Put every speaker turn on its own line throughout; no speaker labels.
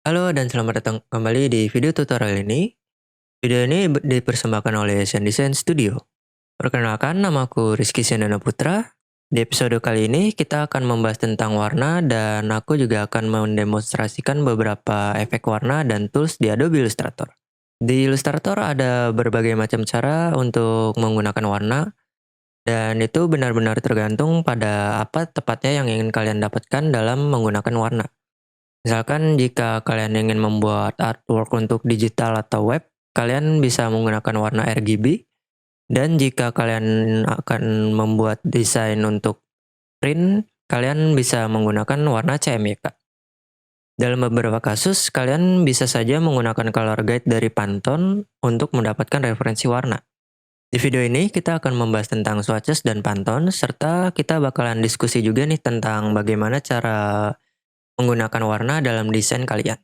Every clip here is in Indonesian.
Halo dan selamat datang kembali di video tutorial ini. Video ini dipersembahkan oleh Sen Design Studio. Perkenalkan, namaku Rizky Sendana Putra. Di episode kali ini kita akan membahas tentang warna dan aku juga akan mendemonstrasikan beberapa efek warna dan tools di Adobe Illustrator. Di Illustrator ada berbagai macam cara untuk menggunakan warna dan itu benar-benar tergantung pada apa tepatnya yang ingin kalian dapatkan dalam menggunakan warna. Misalkan jika kalian ingin membuat artwork untuk digital atau web, kalian bisa menggunakan warna RGB. Dan jika kalian akan membuat desain untuk print, kalian bisa menggunakan warna CMYK. Dalam beberapa kasus, kalian bisa saja menggunakan color guide dari Pantone untuk mendapatkan referensi warna. Di video ini kita akan membahas tentang swatches dan Pantone, serta kita bakalan diskusi juga nih tentang bagaimana cara menggunakan warna dalam desain kalian.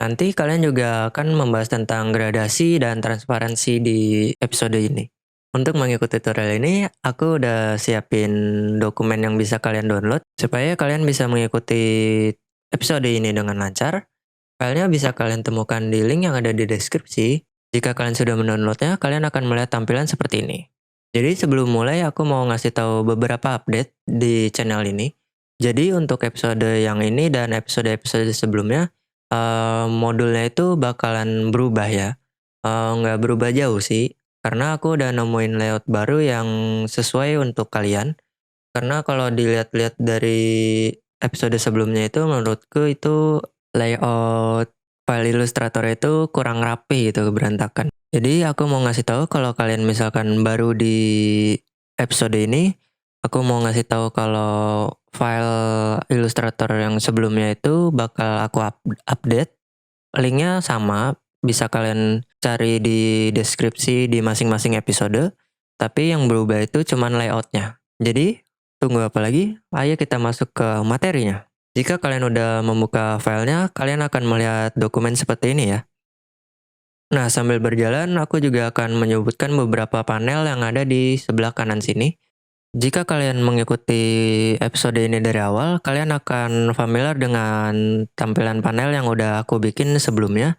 Nanti kalian juga akan membahas tentang gradasi dan transparansi di episode ini. Untuk mengikuti tutorial ini, aku udah siapin dokumen yang bisa kalian download supaya kalian bisa mengikuti episode ini dengan lancar. Filenya bisa kalian temukan di link yang ada di deskripsi. Jika kalian sudah mendownloadnya, kalian akan melihat tampilan seperti ini. Jadi sebelum mulai, aku mau ngasih tahu beberapa update di channel ini. Jadi untuk episode yang ini dan episode-episode sebelumnya, modulnya itu bakalan berubah ya. Nggak berubah jauh sih, karena aku udah nemuin layout baru yang sesuai untuk kalian. Karena kalau dilihat-lihat dari episode sebelumnya itu menurutku itu layout file Illustrator itu kurang rapi gitu, berantakan. Jadi aku mau ngasih tahu kalau kalian misalkan baru di episode ini, aku mau ngasih tahu kalau file Illustrator yang sebelumnya itu bakal aku update. Linknya sama, bisa kalian cari di deskripsi di masing-masing episode. Tapi yang berubah itu cuman layoutnya. Jadi, tunggu apa lagi? Ayo kita masuk ke materinya. Jika kalian udah membuka filenya, kalian akan melihat dokumen seperti ini ya. Nah, sambil berjalan, aku juga akan menyebutkan beberapa panel yang ada di sebelah kanan sini. Jika kalian mengikuti episode ini dari awal, kalian akan familiar dengan tampilan panel yang udah aku bikin sebelumnya.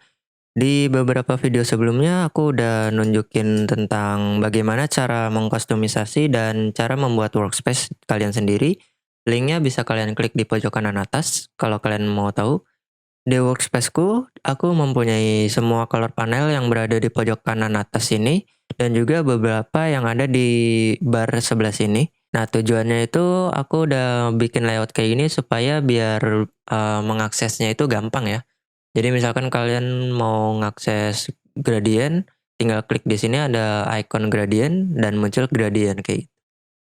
Di beberapa video sebelumnya, aku udah nunjukin tentang bagaimana cara mengkustomisasi dan cara membuat workspace kalian sendiri. Linknya bisa kalian klik di pojok kanan atas kalau kalian mau tahu. Di workspaceku, aku mempunyai semua color panel yang berada di pojok kanan atas sini dan juga beberapa yang ada di bar sebelah sini. Nah, tujuannya itu aku udah bikin layout kayak gini supaya biar mengaksesnya itu gampang ya. Jadi misalkan kalian mau ngakses gradient, tinggal klik di sini ada icon gradient dan muncul gradient kayak gitu.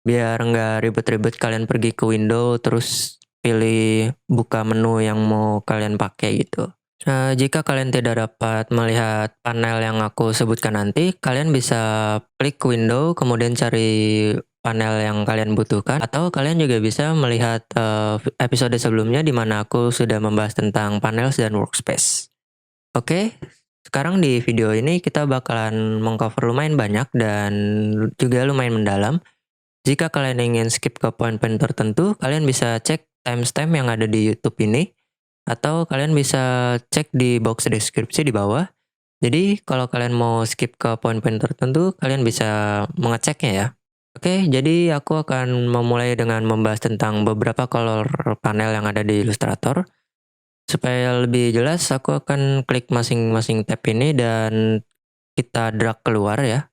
Biar nggak ribet-ribet kalian pergi ke window terus pilih buka menu yang mau kalian pakai gitu. Nah, jika kalian tidak dapat melihat panel yang aku sebutkan nanti, kalian bisa klik window kemudian cari panel yang kalian butuhkan, atau kalian juga bisa melihat episode sebelumnya di mana aku sudah membahas tentang panels dan workspace. Oke, sekarang di video ini kita bakalan mengcover lumayan banyak dan juga lumayan mendalam. Jika kalian ingin skip ke poin-poin tertentu, kalian bisa cek timestamp yang ada di YouTube ini, atau kalian bisa cek di box deskripsi di bawah. Jadi kalau kalian mau skip ke poin-poin tertentu, kalian bisa mengeceknya ya. Oke, jadi aku akan memulai dengan membahas tentang beberapa color panel yang ada di Illustrator. Supaya lebih jelas, aku akan klik masing-masing tab ini dan kita drag keluar ya.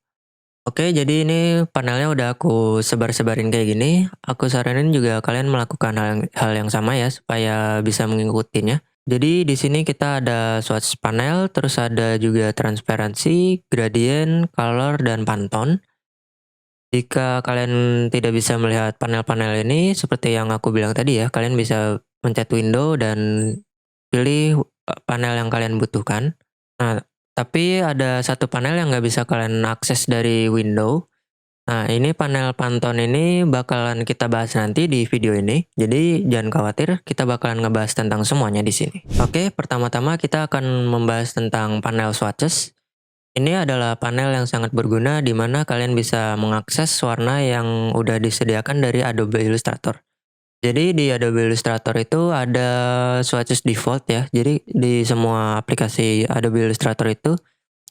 Oke, jadi ini panelnya udah aku sebar-sebarin kayak gini. Aku saranin juga kalian melakukan hal yang sama ya, supaya bisa mengikutinya. Jadi di sini kita ada swatch panel, terus ada juga transparansi, gradient, color, dan Pantone. Jika kalian tidak bisa melihat panel-panel ini, seperti yang aku bilang tadi ya, kalian bisa mencet window dan pilih panel yang kalian butuhkan. Nah, tapi ada satu panel yang nggak bisa kalian akses dari window. Nah, ini panel Pantone ini bakalan kita bahas nanti di video ini. Jadi jangan khawatir, kita bakalan ngebahas tentang semuanya di sini. Oke, pertama-tama kita akan membahas tentang panel swatches. Ini adalah panel yang sangat berguna di mana kalian bisa mengakses warna yang udah disediakan dari Adobe Illustrator. Jadi di Adobe Illustrator itu ada swatches default ya. Jadi di semua aplikasi Adobe Illustrator itu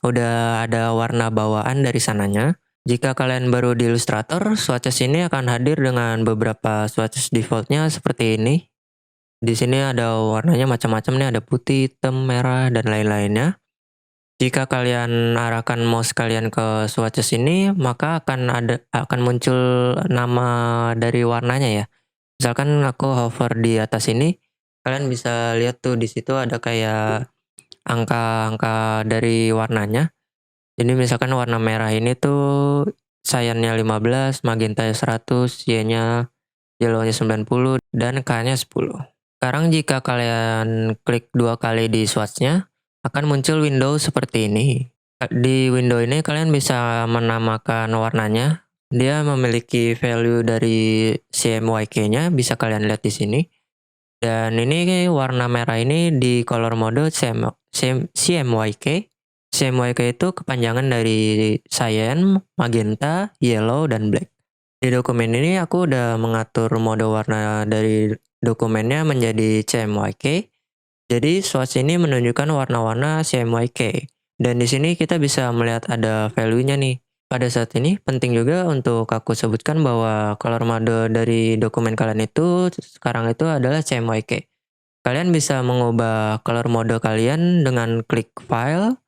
udah ada warna bawaan dari sananya. Jika kalian baru di Illustrator, swatches ini akan hadir dengan beberapa swatches defaultnya seperti ini. Di sini ada warnanya macam-macam nih, ada putih, hitam, merah, dan lain-lainnya. Jika kalian arahkan mouse kalian ke swatches ini, maka akan muncul nama dari warnanya ya. Misalkan aku hover di atas ini, kalian bisa lihat tuh di situ ada kayak angka-angka dari warnanya. Jadi misalkan warna merah ini tuh cyannya 15, magenta 100, Y-nya yellow-nya 90, dan K-nya 10. Sekarang jika kalian klik 2 kali di swatch-nya, akan muncul window seperti ini. Di window ini kalian bisa menamakan warnanya. Dia memiliki value dari CMYK-nya, bisa kalian lihat di sini. Dan ini warna merah ini di color mode CMYK. CMYK itu kepanjangan dari cyan, magenta, yellow, dan black. Di dokumen ini aku udah mengatur mode warna dari dokumennya menjadi CMYK. Jadi swatch ini menunjukkan warna-warna CMYK. Dan di sini kita bisa melihat ada value-nya nih. Pada saat ini penting juga untuk aku sebutkan bahwa color mode dari dokumen kalian itu sekarang itu adalah CMYK. Kalian bisa mengubah color mode kalian dengan klik file,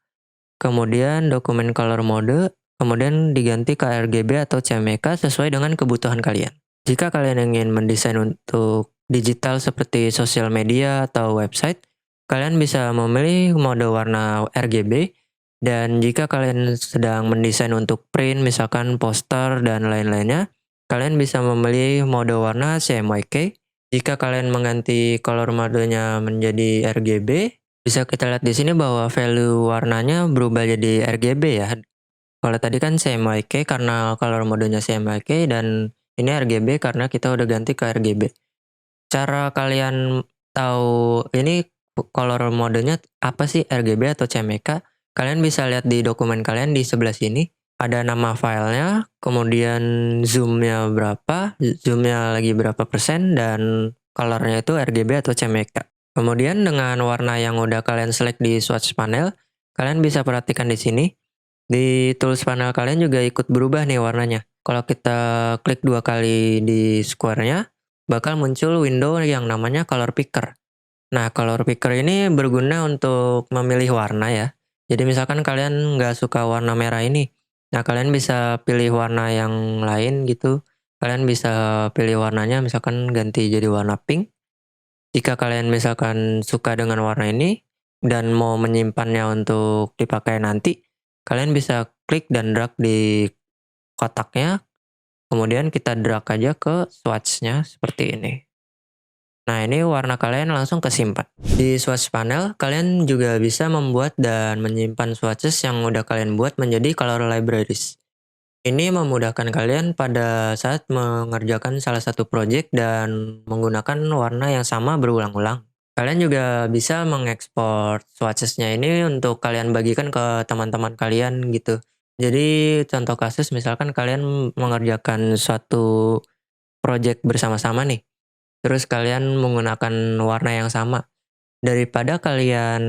kemudian dokumen color mode, kemudian diganti ke RGB atau CMYK sesuai dengan kebutuhan kalian. Jika kalian ingin mendesain untuk digital seperti sosial media atau website, kalian bisa memilih mode warna RGB. Dan jika kalian sedang mendesain untuk print, misalkan poster dan lain-lainnya, kalian bisa memilih mode warna CMYK. Jika kalian mengganti color modenya menjadi RGB, bisa kita lihat di sini bahwa value warnanya berubah jadi RGB ya. Kalau tadi kan CMYK karena color modenya CMYK, dan ini RGB karena kita udah ganti ke RGB. Cara kalian tahu ini color modenya apa sih, RGB atau CMYK? Kalian bisa lihat di dokumen kalian di sebelah sini. Ada nama filenya, kemudian zoomnya berapa, zoomnya lagi berapa persen, dan colornya itu RGB atau CMYK. Kemudian dengan warna yang udah kalian select di swatch panel, kalian bisa perhatikan di sini. Di tools panel kalian juga ikut berubah nih warnanya. Kalau kita klik 2 kali di square-nya, bakal muncul window yang namanya color picker. Nah, color picker ini berguna untuk memilih warna ya. Jadi misalkan kalian nggak suka warna merah ini, nah kalian bisa pilih warna yang lain gitu. Kalian bisa pilih warnanya misalkan ganti jadi warna pink. Jika kalian misalkan suka dengan warna ini dan mau menyimpannya untuk dipakai nanti, kalian bisa klik dan drag di kotaknya, kemudian kita drag aja ke swatch-nya seperti ini. Nah, ini warna kalian langsung kesimpan. Di swatch panel, kalian juga bisa membuat dan menyimpan swatches yang udah kalian buat menjadi color libraries. Ini memudahkan kalian pada saat mengerjakan salah satu project dan menggunakan warna yang sama berulang-ulang. Kalian juga bisa mengekspor swatches-nya ini untuk kalian bagikan ke teman-teman kalian gitu. Jadi contoh kasus misalkan kalian mengerjakan suatu project bersama-sama nih. Terus kalian menggunakan warna yang sama. Daripada kalian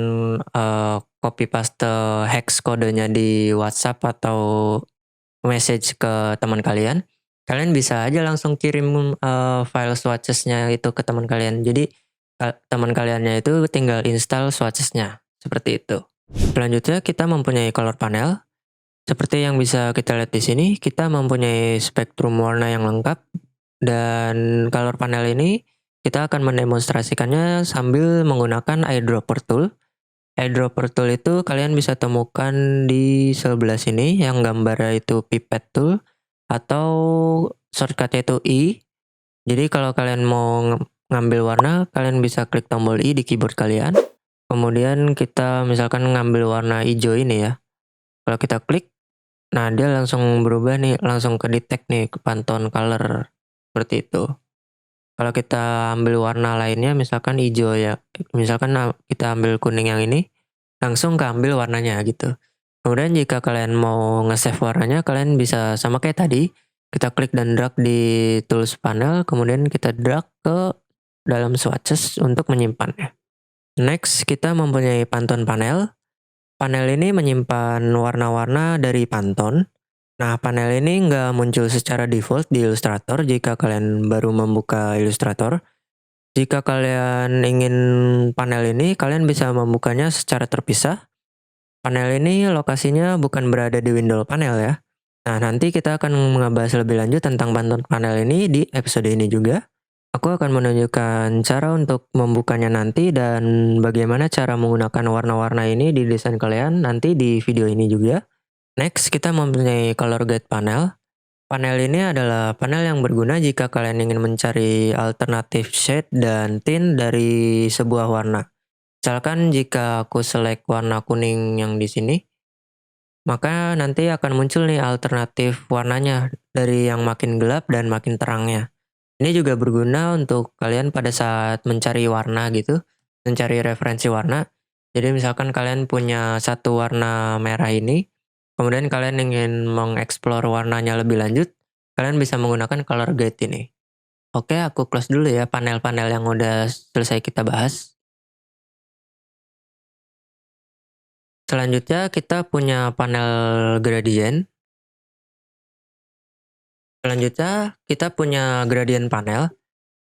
copy paste hex kodenya di WhatsApp atau message ke teman kalian, kalian bisa aja langsung kirim file swatches-nya itu ke teman kalian. Jadi teman kaliannya itu tinggal install swatches-nya. Seperti itu. Selanjutnya kita mempunyai color panel. Seperti yang bisa kita lihat di sini, kita mempunyai spektrum warna yang lengkap. Dan color panel ini kita akan mendemonstrasikannya sambil menggunakan eyedropper tool. Eyedropper tool itu kalian bisa temukan di sebelah sini yang gambarnya itu pipette tool atau shortcutnya itu I. Jadi kalau kalian mau ngambil warna, kalian bisa klik tombol I di keyboard kalian. Kemudian kita misalkan ngambil warna hijau ini ya. Kalau kita klik, nah dia langsung berubah nih, langsung ke detect nih ke Pantone color. Seperti itu. Kalau kita ambil warna lainnya, misalkan hijau ya, misalkan kita ambil kuning yang ini, langsung keambil warnanya gitu. Kemudian jika kalian mau nge-save warnanya, kalian bisa sama kayak tadi, Kita klik dan drag di tools panel, kemudian kita drag ke dalam swatches untuk menyimpannya. Next, kita mempunyai Pantone panel. Panel ini menyimpan warna-warna dari Pantone. Nah, panel ini nggak muncul secara default di Illustrator jika kalian baru membuka Illustrator. Jika kalian ingin panel ini, kalian bisa membukanya secara terpisah. Panel ini lokasinya bukan berada di window panel ya. Nah, nanti kita akan membahas lebih lanjut tentang Pantone panel ini di episode ini juga. Aku akan menunjukkan cara untuk membukanya nanti dan bagaimana cara menggunakan warna-warna ini di desain kalian nanti di video ini juga. Next, kita mempunyai color guide panel. Panel ini adalah panel yang berguna jika kalian ingin mencari alternatif shade dan tint dari sebuah warna. Misalkan jika aku select warna kuning yang di sini, maka nanti akan muncul nih alternatif warnanya dari yang makin gelap dan makin terangnya. Ini juga berguna untuk kalian pada saat mencari warna gitu, mencari referensi warna. Jadi misalkan kalian punya satu warna merah ini, kemudian kalian ingin mengeksplor warnanya lebih lanjut, kalian bisa menggunakan color guide ini. Oke, aku close dulu ya panel-panel yang udah selesai kita bahas. Selanjutnya kita punya panel gradient. Selanjutnya kita punya gradient panel.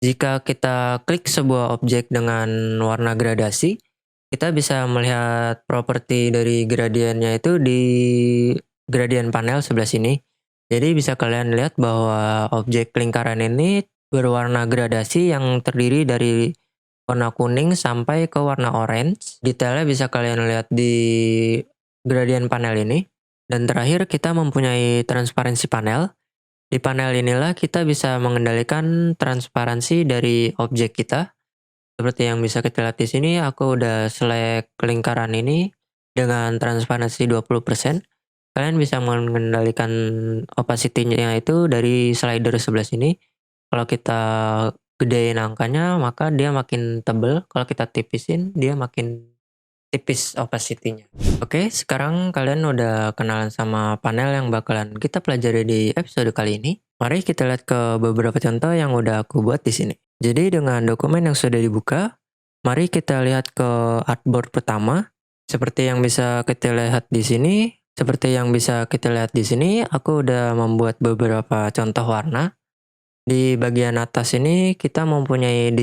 Jika kita klik sebuah objek dengan warna gradasi, kita bisa melihat properti dari gradientnya itu di gradient panel sebelah sini. Jadi bisa kalian lihat bahwa objek lingkaran ini berwarna gradasi yang terdiri dari warna kuning sampai ke warna orange. Detailnya bisa kalian lihat di gradient panel ini. Dan terakhir kita mempunyai transparansi panel. Di panel inilah kita bisa mengendalikan transparansi dari objek kita. Seperti yang bisa kita lihat di sini, aku udah select lingkaran ini dengan transparansi 20%. Kalian bisa mengendalikan opacity-nya itu dari slider sebelah sini. Kalau kita gedein angkanya, maka dia makin tebal. Kalau kita tipisin, dia makin tipis opacity-nya. Oke, sekarang kalian udah kenalan sama panel yang bakalan kita pelajari di episode kali ini. Mari kita lihat ke beberapa contoh yang udah aku buat di sini. Jadi dengan dokumen yang sudah dibuka, mari kita lihat ke artboard pertama. Seperti yang bisa kita lihat di sini, aku udah membuat beberapa contoh warna. Di bagian atas ini kita mempunyai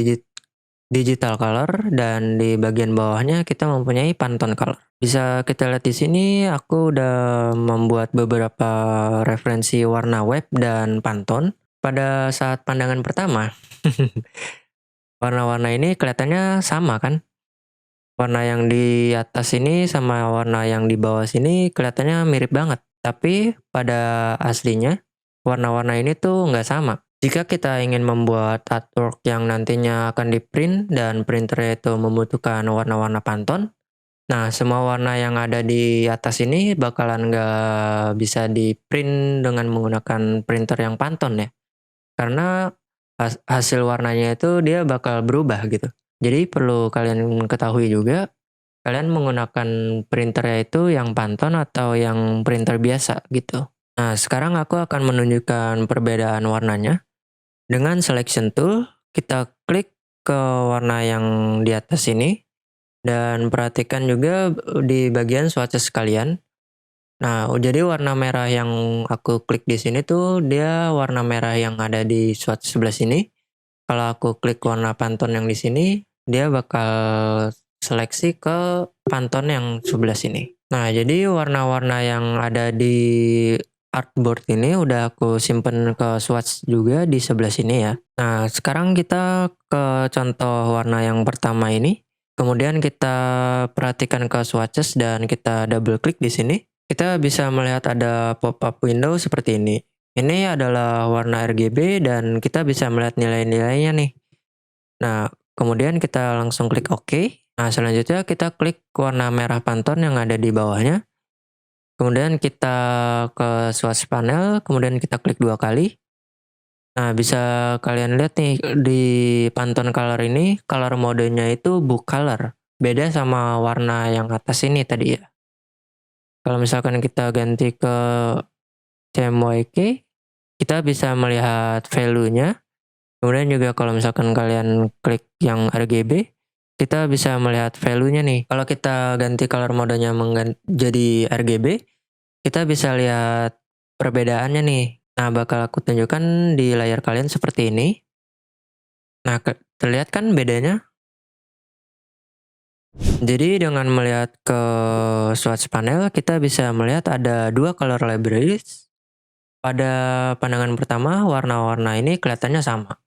digital color dan di bagian bawahnya kita mempunyai Pantone color. Bisa kita lihat di sini aku udah membuat beberapa referensi warna web dan Pantone. Pada saat pandangan pertama, warna-warna ini kelihatannya sama kan? Warna yang di atas ini sama warna yang di bawah sini kelihatannya mirip banget. Tapi pada aslinya warna-warna ini tuh nggak sama. Jika kita ingin membuat artwork yang nantinya akan di-print dan printer itu membutuhkan warna-warna Pantone, nah semua warna yang ada di atas ini bakalan nggak bisa di-print dengan menggunakan printer yang Pantone ya. Karena hasil warnanya itu dia bakal berubah gitu. Jadi perlu kalian ketahui juga, kalian menggunakan printernya itu yang Pantone atau yang printer biasa gitu. Nah, sekarang aku akan menunjukkan perbedaan warnanya. Dengan selection tool, kita klik ke warna yang di atas ini, dan perhatikan juga di bagian swatches kalian. Nah, jadi warna merah yang aku klik di sini tuh, dia warna merah yang ada di swatch sebelah sini. Kalau aku klik warna Pantone yang di sini, dia bakal seleksi ke Pantone yang sebelah sini. Nah, jadi warna-warna yang ada di artboard ini udah aku simpen ke swatch juga di sebelah sini ya. Nah, sekarang kita ke contoh warna yang pertama ini. Kemudian kita perhatikan ke swatches dan kita double klik di sini. Kita bisa melihat ada pop-up window seperti ini. Ini adalah warna RGB dan kita bisa melihat nilai-nilainya nih. Nah, kemudian kita langsung klik OK. Nah, selanjutnya kita klik warna merah Pantone yang ada di bawahnya. Kemudian kita ke swatch panel, kemudian kita klik 2 kali. Nah, bisa kalian lihat nih di Pantone color ini, color modenya itu book color. Beda sama warna yang atas ini tadi ya. Kalau misalkan kita ganti ke CMYK, kita bisa melihat value-nya. Kemudian juga kalau misalkan kalian klik yang RGB, kita bisa melihat value-nya nih. Kalau kita ganti color modenya jadi RGB, kita bisa lihat perbedaannya nih. Nah, bakal aku tunjukkan di layar kalian seperti ini. Nah, terlihat kan bedanya? Jadi dengan melihat ke swatch panel, kita bisa melihat ada dua color libraries. Pada pandangan pertama, warna-warna ini kelihatannya sama.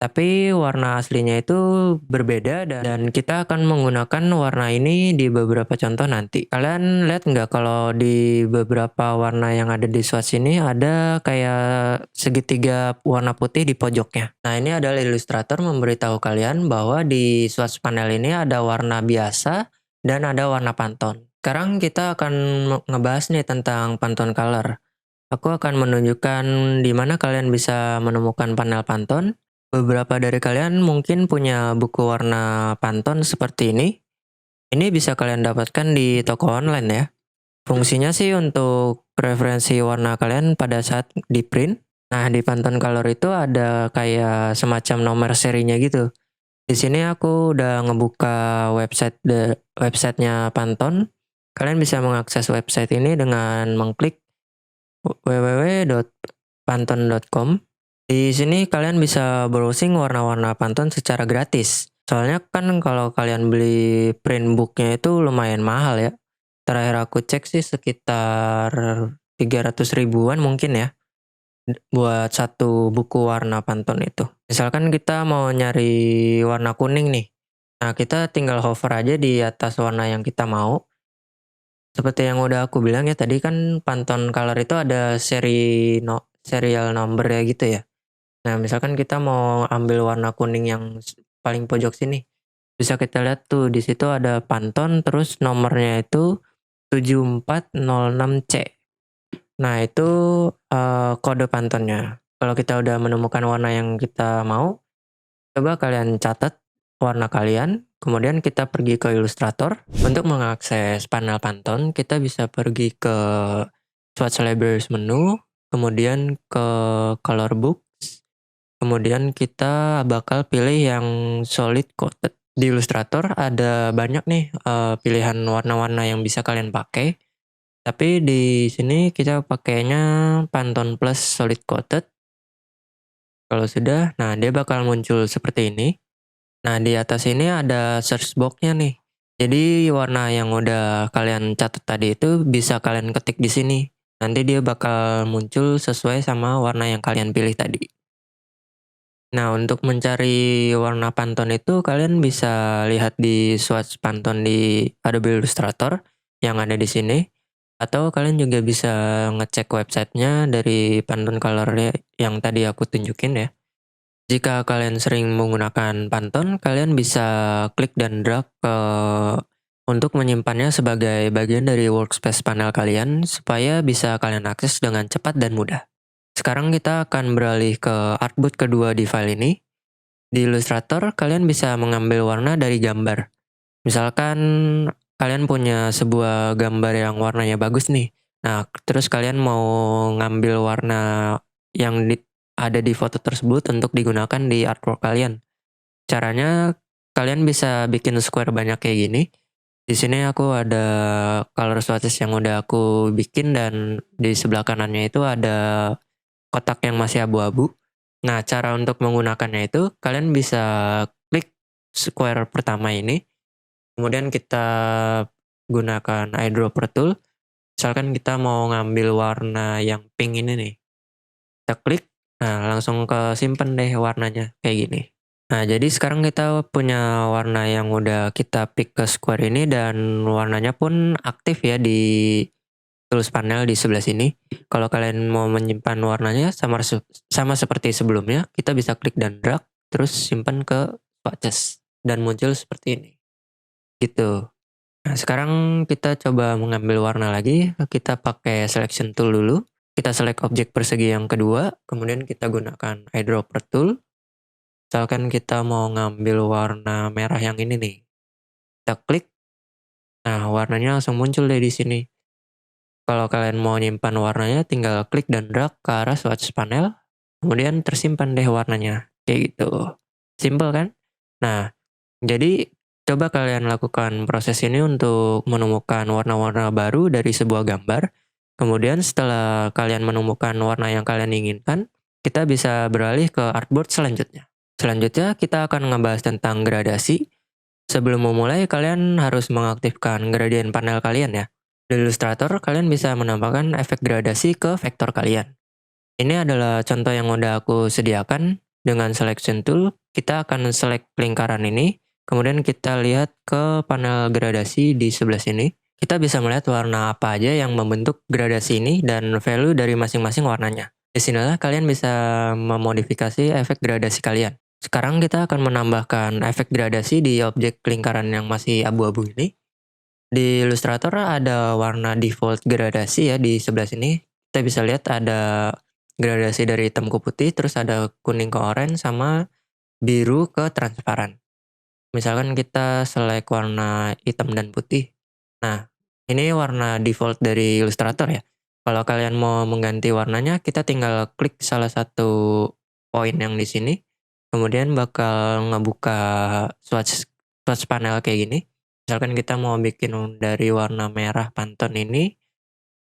Tapi warna aslinya itu berbeda dan kita akan menggunakan warna ini di beberapa contoh nanti. Kalian lihat nggak kalau di beberapa warna yang ada di swatch ini ada kayak segitiga warna putih di pojoknya. Nah, ini adalah Illustrator memberitahu kalian bahwa di swatch panel ini ada warna biasa dan ada warna Pantone. Sekarang kita akan ngebahas nih tentang Pantone Color. Aku akan menunjukkan di mana kalian bisa menemukan panel Pantone. Beberapa dari kalian mungkin punya buku warna Pantone seperti ini. Ini bisa kalian dapatkan di toko online ya. Fungsinya sih untuk preferensi warna kalian pada saat di print. Nah, di Pantone Color itu ada kayak semacam nomor serinya gitu. Di sini aku udah ngebuka websitenya Pantone. Kalian bisa mengakses website ini dengan mengklik www.pantone.com. Di sini kalian bisa browsing warna-warna Pantone secara gratis. Soalnya kan kalau kalian beli print booknya itu lumayan mahal ya. Terakhir aku cek sih sekitar 300 ribuan mungkin ya. Buat satu buku warna Pantone itu. Misalkan kita mau nyari warna kuning nih. Nah, kita tinggal hover aja di atas warna yang kita mau. Seperti yang udah aku bilang ya tadi kan Pantone Color itu ada serial number ya gitu ya. Nah, misalkan kita mau ambil warna kuning yang paling pojok sini. Bisa kita lihat tuh di situ ada Pantone terus nomornya itu 7406C. Nah, itu kode Pantone-nya. Kalau kita udah menemukan warna yang kita mau, coba kalian catat warna kalian, kemudian kita pergi ke Illustrator. Untuk mengakses panel Pantone, kita bisa pergi ke Swatch Libraries menu, kemudian ke Color Books, kemudian kita bakal pilih yang Solid Coated. Di Illustrator ada banyak nih pilihan warna-warna yang bisa kalian pakai. Tapi di sini kita pakainya Pantone Plus Solid Coated. Kalau sudah, nah dia bakal muncul seperti ini. Nah, di atas ini ada search box-nya nih. Jadi warna yang udah kalian catat tadi itu bisa kalian ketik di sini. Nanti dia bakal muncul sesuai sama warna yang kalian pilih tadi. Nah, untuk mencari warna Pantone itu kalian bisa lihat di swatch Pantone di Adobe Illustrator yang ada di sini. Atau kalian juga bisa ngecek websitenya dari Pantone Color yang tadi aku tunjukin ya. Jika kalian sering menggunakan Pantone, kalian bisa klik dan drag untuk menyimpannya sebagai bagian dari workspace panel kalian supaya bisa kalian akses dengan cepat dan mudah. Sekarang kita akan beralih ke artboard kedua di file ini. Di Illustrator, kalian bisa mengambil warna dari gambar. Misalkan kalian punya sebuah gambar yang warnanya bagus nih. Nah, terus kalian mau ngambil warna yang ada di foto tersebut untuk digunakan di artwork kalian. Caranya kalian bisa bikin square banyak kayak gini. Di sini aku ada color swatches yang udah aku bikin dan di sebelah kanannya itu ada kotak yang masih abu-abu. Nah, cara untuk menggunakannya itu kalian bisa klik square pertama ini. Kemudian kita gunakan eyedropper tool. Misalkan kita mau ngambil warna yang pink ini nih. Kita klik, nah langsung ke simpen deh warnanya kayak gini. Nah, jadi sekarang kita punya warna yang udah kita pick ke square ini dan warnanya pun aktif ya di tools panel di sebelah sini. Kalau kalian mau menyimpan warnanya sama seperti sebelumnya, kita bisa klik dan drag, terus simpan ke swatches dan muncul seperti ini. Gitu. Nah, sekarang kita coba mengambil warna lagi. Kita pakai selection tool dulu. Kita select objek persegi yang kedua, kemudian kita gunakan eyedropper tool. Misalkan kita mau ngambil warna merah yang ini nih. Kita klik. Nah, warnanya langsung muncul deh di sini. Kalau kalian mau nyimpan warnanya tinggal klik dan drag ke arah swatch panel, kemudian tersimpan deh warnanya. Kayak gitu. Simple kan? Nah, jadi coba kalian lakukan proses ini untuk menemukan warna-warna baru dari sebuah gambar. Kemudian setelah kalian menemukan warna yang kalian inginkan, kita bisa beralih ke artboard selanjutnya. Selanjutnya kita akan ngebahas tentang gradasi. Sebelum memulai, kalian harus mengaktifkan gradient panel kalian ya. Di Illustrator, kalian bisa menambahkan efek gradasi ke vektor kalian. Ini adalah contoh yang udah aku sediakan. Dengan selection tool, kita akan select lingkaran ini, kemudian kita lihat ke panel gradasi di sebelah sini. Kita bisa melihat warna apa aja yang membentuk gradasi ini dan value dari masing-masing warnanya. Disinilah kalian bisa memodifikasi efek gradasi kalian. Sekarang kita akan menambahkan efek gradasi di objek lingkaran yang masih abu-abu ini. Di Illustrator ada warna default gradasi ya di sebelah sini. Kita bisa lihat ada gradasi dari hitam ke putih, terus ada kuning ke oranye, sama biru ke transparan. Misalkan kita select warna hitam dan putih. Nah, ini warna default dari Illustrator ya. Kalau kalian mau mengganti warnanya, kita tinggal klik salah satu poin yang di sini. Kemudian bakal ngebuka swatch panel kayak gini. Misalkan kita mau bikin dari warna merah Pantone ini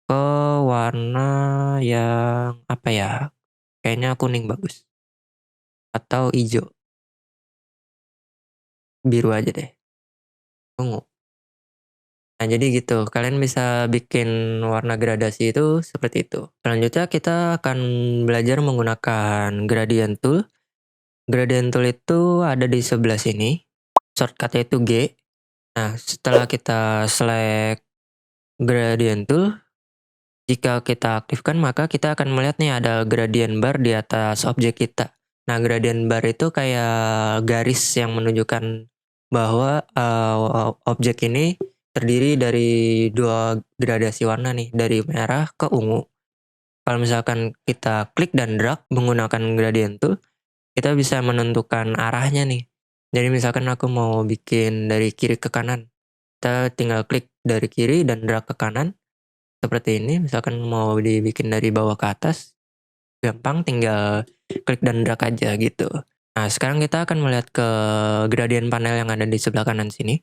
ke warna yang apa ya? Kayaknya kuning bagus. Atau hijau. Biru aja deh. Ungu. Nah, jadi gitu. Kalian bisa bikin warna gradasi itu seperti itu. Selanjutnya kita akan belajar menggunakan gradient tool. Gradient tool itu ada di sebelah sini. Shortcutnya itu G. Nah, setelah kita select gradient tool, jika kita aktifkan maka kita akan melihat nih ada gradient bar di atas objek kita. Nah, gradient bar itu kayak garis yang menunjukkan bahwa objek ini terdiri dari dua gradasi warna nih, dari merah ke ungu. Kalau misalkan kita klik dan drag menggunakan gradient tool, kita bisa menentukan arahnya nih. Jadi misalkan aku mau bikin dari kiri ke kanan, kita tinggal klik dari kiri dan drag ke kanan. Seperti ini, misalkan mau dibikin dari bawah ke atas, gampang tinggal klik dan drag aja gitu. Nah, sekarang kita akan melihat ke gradient panel yang ada di sebelah kanan sini.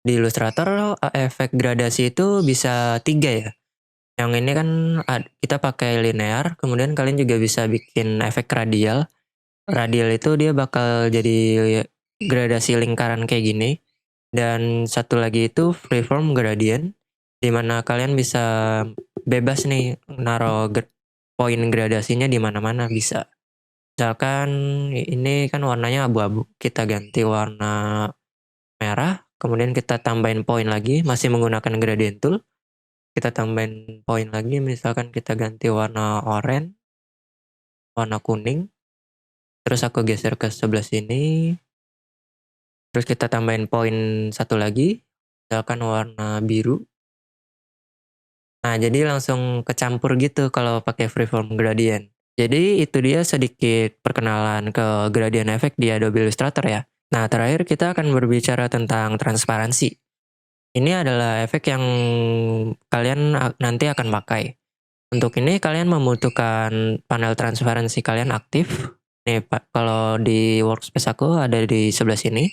Di Illustrator, efek gradasi itu bisa 3 ya. Yang ini kan kita pakai linear, kemudian kalian juga bisa bikin efek radial. Radial itu dia bakal jadi gradasi lingkaran kayak gini. Dan satu lagi itu freeform gradient, dimana kalian bisa bebas nih naruh poin gradasinya di mana-mana bisa. Misalkan ini kan warnanya abu-abu, kita ganti warna merah, kemudian kita tambahin poin lagi, masih menggunakan gradient tool. Kita tambahin poin lagi, misalkan kita ganti warna oranye, warna kuning, terus aku geser ke sebelah sini, terus kita tambahin poin satu lagi, misalkan warna biru. Nah, jadi langsung kecampur gitu kalau pakai freeform gradient. Jadi itu dia sedikit perkenalan ke gradient effect di Adobe Illustrator ya. Nah, terakhir kita akan berbicara tentang transparansi. Ini adalah efek yang kalian nanti akan pakai. Untuk ini kalian membutuhkan panel transparansi kalian aktif. Nih, Pak, kalau di workspace aku ada di sebelah sini.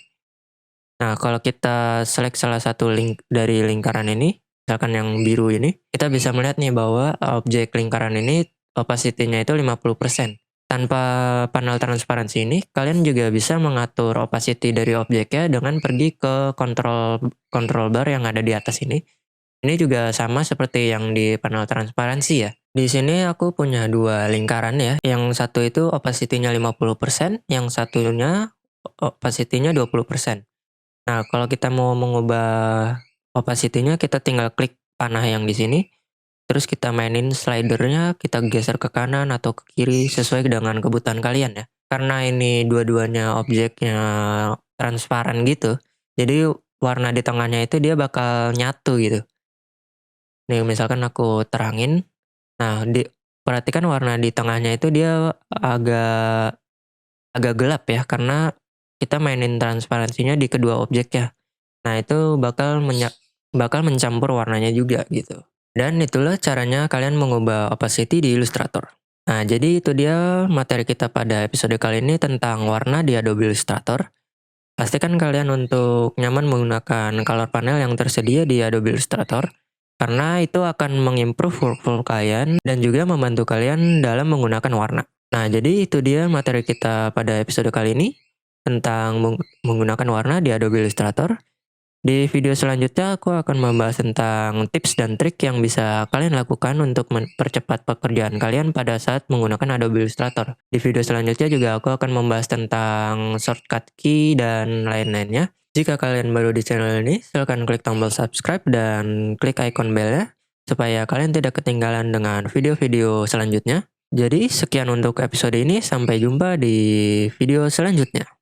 Nah, kalau kita select salah satu link dari lingkaran ini, misalkan yang biru ini, kita bisa melihat nih bahwa objek lingkaran ini opacity-nya itu 50%. Tanpa panel transparansi ini, kalian juga bisa mengatur opacity dari objeknya dengan pergi ke control bar yang ada di atas ini. Ini juga sama seperti yang di panel transparansi ya. Di sini aku punya dua lingkaran ya. Yang satu itu opacity-nya 50%, yang satunya opacity-nya 20%. Nah, kalau kita mau mengubah opacity-nya, kita tinggal klik panah yang di sini. Terus kita mainin slidernya, kita geser ke kanan atau ke kiri sesuai dengan kebutuhan kalian ya. Karena ini dua-duanya objeknya transparan gitu, jadi warna di tengahnya itu dia bakal nyatu gitu. Nih misalkan aku terangin, nah perhatikan warna di tengahnya itu dia agak gelap ya, karena kita mainin transparansinya di kedua objek ya. Nah itu bakal mencampur warnanya juga gitu. Dan itulah caranya kalian mengubah opacity di Illustrator. Nah, jadi itu dia materi kita pada episode kali ini tentang warna di Adobe Illustrator. Pastikan kalian untuk nyaman menggunakan color panel yang tersedia di Adobe Illustrator, karena itu akan mengimprove workflow kalian dan juga membantu kalian dalam menggunakan warna. Nah, jadi itu dia materi kita pada episode kali ini tentang menggunakan warna di Adobe Illustrator. Di video selanjutnya aku akan membahas tentang tips dan trik yang bisa kalian lakukan untuk mempercepat pekerjaan kalian pada saat menggunakan Adobe Illustrator. Di video selanjutnya juga aku akan membahas tentang shortcut key dan lain-lainnya. Jika kalian baru di channel ini, silahkan klik tombol subscribe dan klik icon bell-nya supaya kalian tidak ketinggalan dengan video-video selanjutnya. Jadi sekian untuk episode ini, sampai jumpa di video selanjutnya.